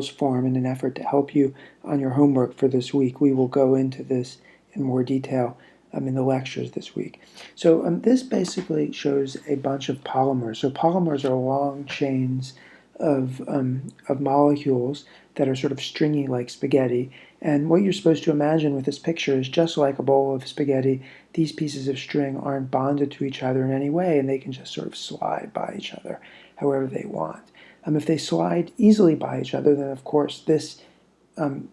gels form in an effort to help you on your homework for this week. We will go into this in more detail in the lectures this week. So this basically shows a bunch of polymers. So polymers are long chains of molecules that are sort of stringy like spaghetti. And what you're supposed to imagine with this picture is just like a bowl of spaghetti, these pieces of string aren't bonded to each other in any way, and they can just sort of slide by each other however they want. If they slide easily by each other, then of course this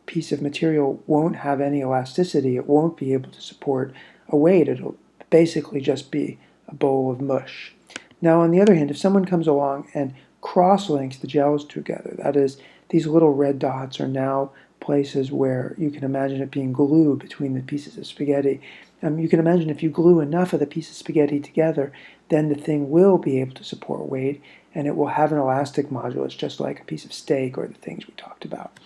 piece of material won't have any elasticity. It won't be able to support a weight. It'll basically just be a bowl of mush. Now, on the other hand, if someone comes along and cross-links the gels together, that is, these little red dots are now places where you can imagine it being glue between the pieces of spaghetti. You can imagine if you glue enough of the piece of spaghetti together, then the thing will be able to support weight, and it will have an elastic modulus, just like a piece of steak or the things we talked about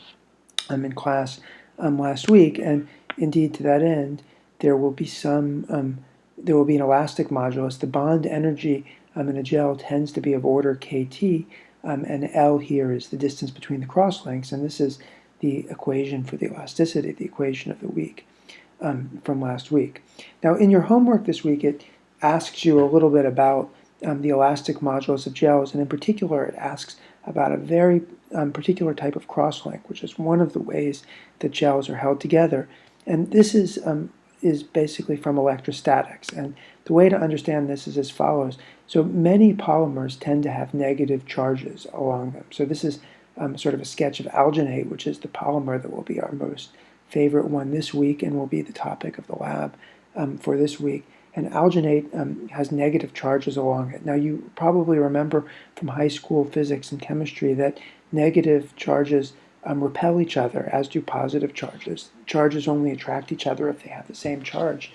in class last week. And indeed, to that end, there will be an elastic modulus. The bond energy in a gel tends to be of order kT, and L here is the distance between the cross links, and this is the equation for the elasticity, the equation of the week from last week. Now, in your homework this week, it asks you a little bit about the elastic modulus of gels, and in particular, it asks about a very particular type of crosslink, which is one of the ways that gels are held together. And this is basically from electrostatics. And the way to understand this is as follows. So many polymers tend to have negative charges along them. So this is sort of a sketch of alginate, which is the polymer that will be our most favorite one this week and will be the topic of the lab for this week. And alginate has negative charges along it. Now, you probably remember from high school physics and chemistry that negative charges repel each other, as do positive charges. Charges only attract each other if they have the same charge.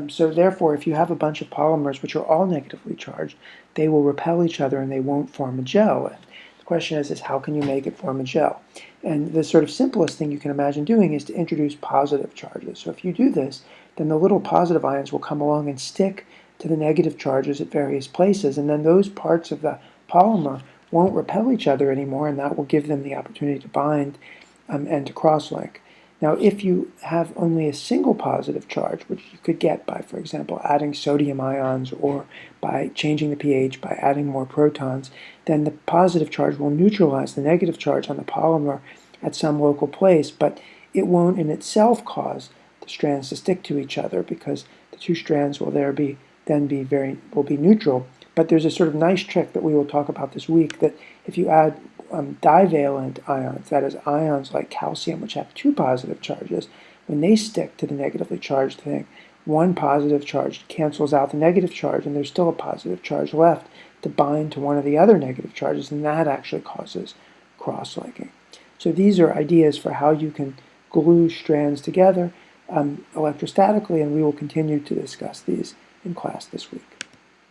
So therefore, if you have a bunch of polymers which are all negatively charged, they will repel each other and they won't form a gel. And the question is how can you make it form a gel? And the sort of simplest thing you can imagine doing is to introduce positive charges. So if you do this, then the little positive ions will come along and stick to the negative charges at various places, and then those parts of the polymer won't repel each other anymore, and that will give them the opportunity to bind and to cross-link. Now, if you have only a single positive charge, which you could get by, for example, adding sodium ions or by changing the pH, by adding more protons, then the positive charge will neutralize the negative charge on the polymer at some local place, but it won't in itself cause the strands to stick to each other because the two strands will be neutral. But there's a sort of nice trick that we will talk about this week that if you add divalent ions, that is ions like calcium which have two positive charges, when they stick to the negatively charged thing, one positive charge cancels out the negative charge and there's still a positive charge left to bind to one of the other negative charges, and that actually causes cross-linking. So these are ideas for how you can glue strands together electrostatically, and we will continue to discuss these in class this week.